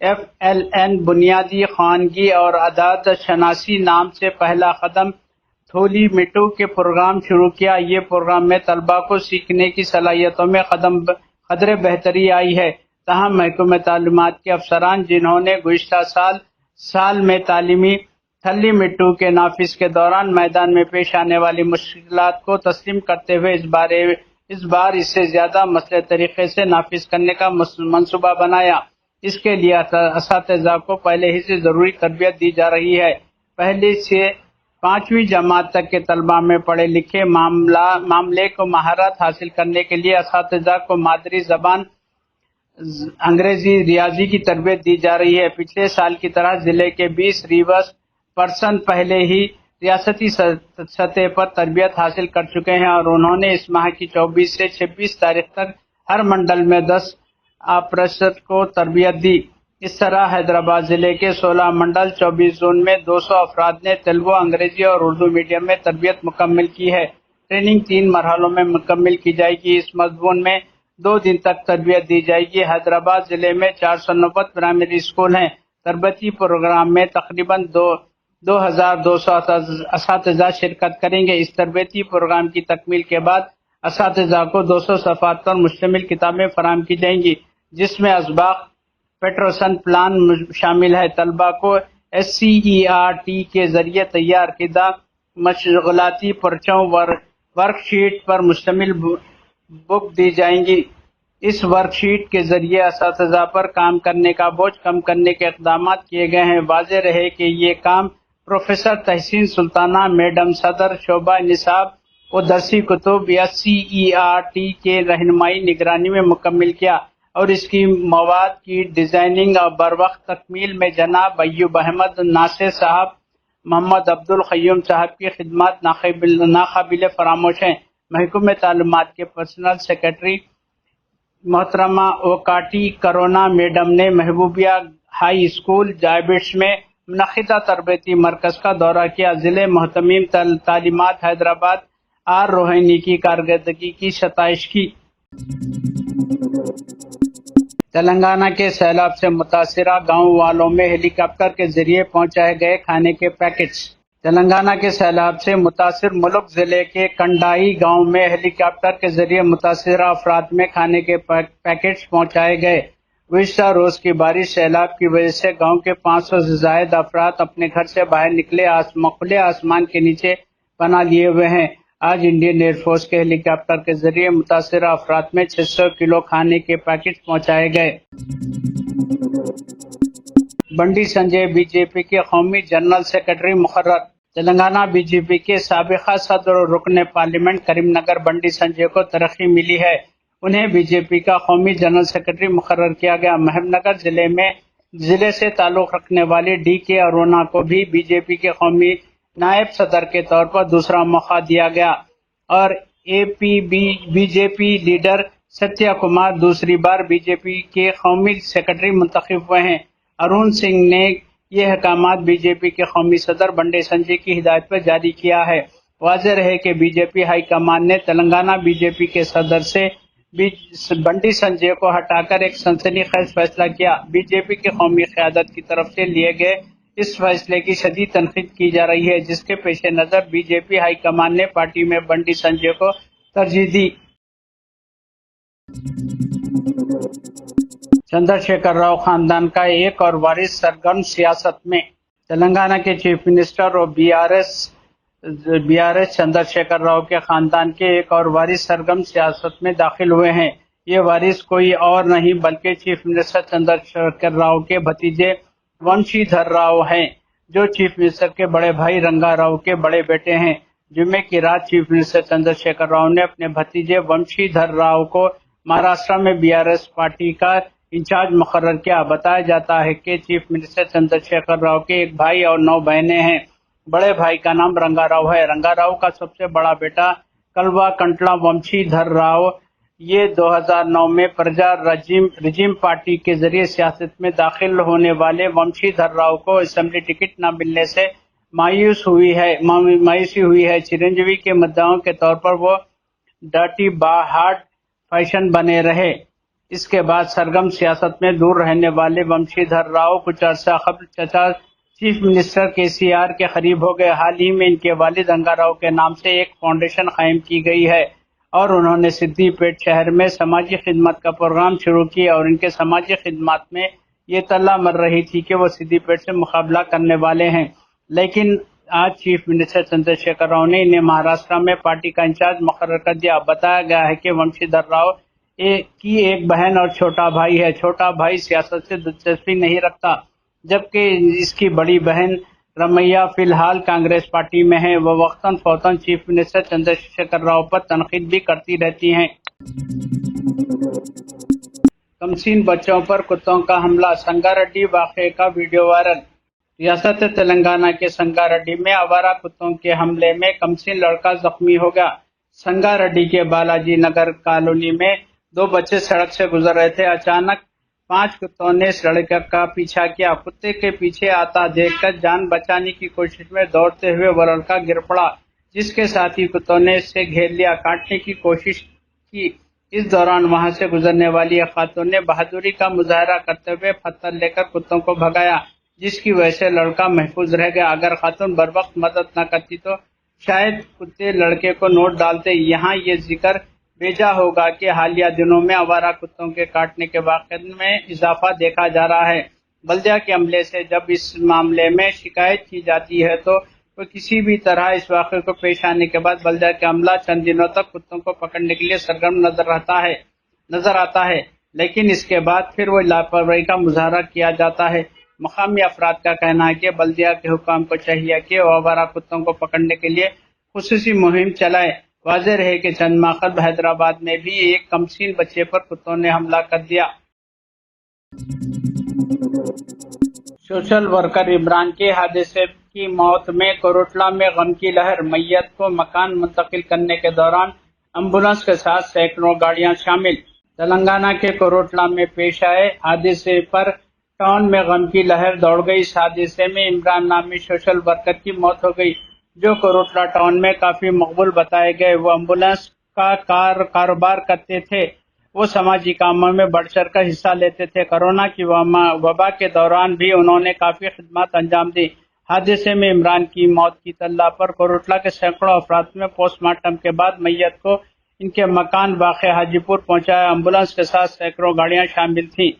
FLN بنیادی خوانگی اور عداد شناسی نام سے پہلا قدم تھولی مٹو کے پروگرام شروع کیا۔ یہ پروگرام میں طلباء کو سیکھنے کی صلاحیتوں میں قدر بہتری آئی ہے، تاہم محکمہ تعلیمات کے افسران جنہوں نے گزشتہ سال میں تعلیمی تھلی مٹو کے نافذ کے دوران میدان میں پیش آنے والی مشکلات کو تسلیم کرتے ہوئے اس بار اس سے زیادہ مسلح طریقے سے نافذ کرنے کا منصوبہ بنایا۔ اس کے لیے اساتذہ کو پہلے ہی سے ضروری تربیت دی جا رہی ہے۔ پہلی سے 5ویں جماعت تک کے طلباء میں پڑھے لکھے معاملے کو مہارت حاصل کرنے کے لیے اساتذہ کو مادری زبان انگریزی ریاضی کی تربیت دی جا رہی ہے۔ پچھلے سال کی طرح ضلع کے 20 ریورس پرسن پہلے ہی ریاستی سطح پر تربیت حاصل کر چکے ہیں اور انہوں نے اس ماہ کی 24 سے 26 تاریخ تک ہر منڈل میں 10 آپریشر کو تربیت دی۔ اس طرح حیدرآباد ضلع کے 16 منڈل 24 زون میں 200 افراد نے تیلگو، انگریزی اور اردو میڈیم میں تربیت مکمل کی ہے۔ ٹریننگ 3 مرحلوں میں مکمل کی جائے گی۔ اس مضمون میں 2 دن تک تربیت دی جائے گی۔ حیدرآباد ضلع میں 490 پرائمری اسکول ہیں۔ تربیتی پروگرام میں تقریباً 2200 اساتذہ شرکت کریں گے۔ اس تربیتی پروگرام کی تکمیل کے بعد اساتذہ کو 200 صفحات پر مشتمل کتابیں فراہم کی جائیں گی، جس میں اسباق پیٹرسن پلان شامل ہے۔ طلباء کو SCERT کے ذریعے تیار کردہ مشغلاتی پرچوں ورک شیٹ پر مشتمل بک دی جائیں گی۔ اس ورک شیٹ کے ذریعے اساتذہ پر کام کرنے کا بوجھ کم کرنے کے اقدامات کیے گئے ہیں۔ واضح رہے کہ یہ کام پروفیسر تحسین سلطانہ میڈم صدر شعبہ نصاب و درسی کتب SCERT کے رہنمائی نگرانی میں مکمل کیا اور اس کی مواد کی ڈیزائننگ اور بروقت تکمیل میں جناب ایوب احمد ناصر صاحب، محمد عبدالقیوم صاحب کی خدمات ناقابل فراموش ہیں۔ محکمہ تعلیمات کے پرسنل سیکرٹری محترمہ اوکاٹی کرونا میڈم نے محبوبیہ ہائی اسکول جائبٹس میں منعقدہ تربیتی مرکز کا دورہ کیا۔ ضلع محتمیم تعلیمات حیدرآباد آر روحانی کی کارکردگی کی ستائش کی۔ تلنگانہ کے سیلاب سے متاثرہ گاؤں والوں میں ہیلی کاپٹر کے ذریعے پہنچائے گئے کھانے کے پیکٹس۔ تلنگانہ کے سیلاب سے متاثر ملک ضلع کے کنڈائی گاؤں میں ہیلی کاپٹر کے ذریعے متاثرہ افراد میں کھانے کے پیکٹس پہنچائے گئے۔ گزشتہ روز کی بارش سیلاب کی وجہ سے گاؤں کے 500 سے زائد افراد اپنے گھر سے باہر نکلے کھلے آسمان کے نیچے پناہ لیے ہوئے ہیں۔ آج انڈین ایئر فورس کے ہیلی کاپٹر کے ذریعے متاثرہ افراد میں 600 کلو کھانے کے پیکٹس پہنچائے گئے۔ بنڈی سنجے بی جے پی کے قومی جنرل سیکرٹری مقرر۔ تلنگانہ بی جے پی کے سابقہ صدر اور رکن پارلیمنٹ کریم نگر بنڈی سنجے کو ترقی ملی ہے، انہیں بی جے پی کا قومی جنرل سیکرٹری مقرر کیا گیا۔ محب نگر ضلع سے تعلق رکھنے والے ڈی کے ارونا کو بھی بی جے پی کے قومی نائب صدر کے طور پر دوسرا موقع دیا گیا اور بی جے پی لیڈر ستیہ کمار دوسری بار بی جے پی کے قومی سیکرٹری منتخب ہوئے ہیں۔ ارون سنگھ نے یہ احکامات بی جے پی کے قومی صدر بنڈی سنجے کی ہدایت پر جاری کیا ہے۔ واضح رہے کہ B J P high command نے تلنگانہ بی جے پی کے صدر سے بنڈی سنجے کو ہٹا کر ایک سنسنی خیز فیصلہ کیا۔ بی جے پی کی قومی قیادت کی طرف سے لیے گئے اس فیصلے کی شدید تنقید کی جا رہی ہے، جس کے پیش نظر B J P high command نے پارٹی میں بنڈی سنجے کو ترجیح دی۔ چندر شیکھر راؤ خاندان کا ایک اور وارث سرگرم سیاست میں۔ تلنگانہ کے چیف منسٹر اور B R S Chandra Shekhar Rao کے خاندان کے ایک اور وارث سرگرم سیاست میں داخل ہوئے ہیں۔ یہ وارث کوئی اور نہیں بلکہ چیف منسٹر چندر شیکھر راؤ کے بھتیجے ومشی دھر راؤ ہیں، جو چیف منسٹر کے بڑے بھائی رنگا راؤ کے بڑے بیٹے ہیں۔ جمعے کی رات چیف منسٹر چندر شیکھر راؤ نے اپنے بھتیجے ومشی دھر راؤ کو مہاراشٹر میں بی آر ایس پارٹی کا انچارج مقرر کیا۔ بتایا جاتا ہے کہ چیف منسٹر چندر شیکھر راؤ کے ایک بھائی اور 9 بہنیں ہیں۔ بڑے بھائی کا نام رنگا راؤ ہے۔ رنگا راؤ کا سب سے بڑا بیٹا کلوا کنٹلا ومشی دھر راؤ یہ 2009 میں پرجا رجیم پارٹی کے ذریعے سیاست میں داخل ہونے والے ومشی دھر راؤ کو اسمبلی ٹکٹ نہ ملنے سے مایوسی ہوئی ہے۔ چرنجیوی کے مدعوں کے طور پر وہ ڈرٹی ہارڈ فیشن بنے رہے۔ اس کے بعد سرگرم سیاست میں دور رہنے والے ومشی دھر راؤ کچھ عرصہ قبل چچا چیف منسٹر KCR کے قریب ہو گئے۔ حال ہی میں ان کے والد رنگا راؤ کے نام سے ایک فاؤنڈیشن قائم کی گئی ہے اور انہوں نے سدی پیٹ شہر میں سماجی خدمت کا پروگرام شروع کیا اور ان کے سماجی خدمات میں یہ اطلاع مر رہی تھی کہ وہ سدی پیٹ سے مقابلہ کرنے والے ہیں، لیکن آج چیف منسٹر چندر شیکھر راؤ نے انہیں مہاراشٹر میں پارٹی کا انچارج مقرر کر دیا۔ بتایا گیا ہے کہ ومشی دھر راؤ کی ایک بہن اور چھوٹا بھائی ہے۔ چھوٹا بھائی سیاست سے دلچسپی نہیں رکھتا، جبکہ اس کی بڑی بہن رمیا فی الحال کانگریس پارٹی میں ہے۔ وہ وقتاً فوقتاً چیف منسٹر چندر شیکھر راؤ پر تنقید بھی کرتی رہتی ہیں۔ کمسین بچوں پر کتوں کا حملہ، سنگاریڈی واقعے کا ویڈیو وائرل۔ ریاست تلنگانہ کے سنگاریڈی میں آوارہ کتوں کے حملے میں کمسین لڑکا زخمی ہو گیا۔ سنگاریڈی کے بالاجی نگر کالونی میں 2 بچے سڑک سے گزر رہے تھے۔ اچانک 5 کتوں نے اس لڑکے کا پیچھا کیا۔ کتے کے پیچھے آتا دیکھ کر جان بچانے کی کوشش میں دوڑتے ہوئے وہ لڑکا گر پڑا، جس کے ساتھی کتوں نے اسے گھیر لیا، کاٹنے کی کوشش کی۔ اس دوران وہاں سے گزرنے والی ایک خاتون نے بہادری کا مظاہرہ کرتے ہوئے پتھر لے کر کتوں کو بھگایا، جس کی وجہ سے لڑکا محفوظ رہ گیا۔ اگر خاتون بر وقت مدد نہ کرتی تو شاید کتے لڑکے کو نوچ ڈالتے۔ یہاں یہ ذکر بھیجا ہوگا کہ حالیہ دنوں میں آوارہ کتوں کے کاٹنے کے واقعات میں اضافہ دیکھا جا رہا ہے۔ بلدیہ کے عملے سے جب اس معاملے میں شکایت کی جاتی ہے تو وہ کسی بھی طرح اس واقعے کو پیش آنے کے بعد بلدیہ کا عملہ چند دنوں تک کتوں کو پکڑنے کے لیے سرگرم نظر آتا ہے، لیکن اس کے بعد پھر وہ لاپرواہی کا مظاہرہ کیا جاتا ہے۔ مقامی افراد کا کہنا ہے کہ بلدیہ کے حکام کو چاہیے کہ وہ آوارہ کتوں کو پکڑنے کے لیے خصوصی مہم چلائے۔ واضح رہے کہ چند ماہ قبل حیدرآباد میں بھی ایک کمسین بچے پر کتوں نے حملہ کر دیا۔ سوشل ورکر عمران کے حادثے کی موت میں کوروٹلا میں غم کی لہر، میت کو مکان منتقل کرنے کے دوران ایمبولینس کے ساتھ سینکڑوں گاڑیاں شامل۔ تلنگانہ کے کوروٹلا میں پیش آئے حادثے پر ٹاؤن میں غم کی لہر دوڑ گئی۔ اس حادثے میں عمران نامی سوشل ورکر کی موت ہو گئی، جو کوروٹلا ٹاؤن میں کافی مقبول بتائے گئے۔ وہ ایمبولینس کا کاروبار کرتے تھے۔ وہ سماجی کاموں میں بڑھ چڑھ کر حصہ لیتے تھے۔ کورونا کی وبا کے دوران بھی انہوں نے کافی خدمات انجام دی۔ حادثے میں عمران کی موت کی اطلاع پر کوروٹلا کے سینکڑوں افراد میں پوسٹ مارٹم کے بعد میت کو ان کے مکان واقع حاجی پور پہنچایا۔ ایمبولینس کے ساتھ سینکڑوں گاڑیاں شامل تھیں۔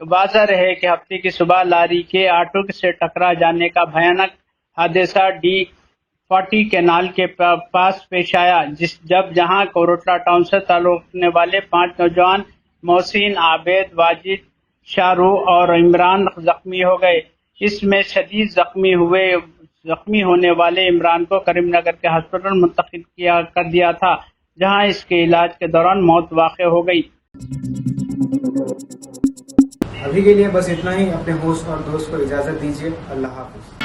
واضح رہے کہ ہفتے کی صبح لاری کے آٹو سے ٹکرا جانے کا بھیانک حادثہ D40 کینال کے پاس پیش آیا، جہاں کوروٹلا ٹاؤن سے تعلق رکھنے والے 5 نوجوان محسن، عابد، واجد، شاہ رخ اور عمران زخمی ہو گئے۔ اس میں شدید زخمی ہونے والے عمران کو کریم نگر کے ہسپتال منتقل کر دیا تھا، جہاں اس کے علاج کے دوران موت واقع ہو گئی۔ ابھی کے لیے بس اتنا ہی۔ اپنے ہوسٹ اور دوست کو اجازت دیجیے۔ اللہ حافظ۔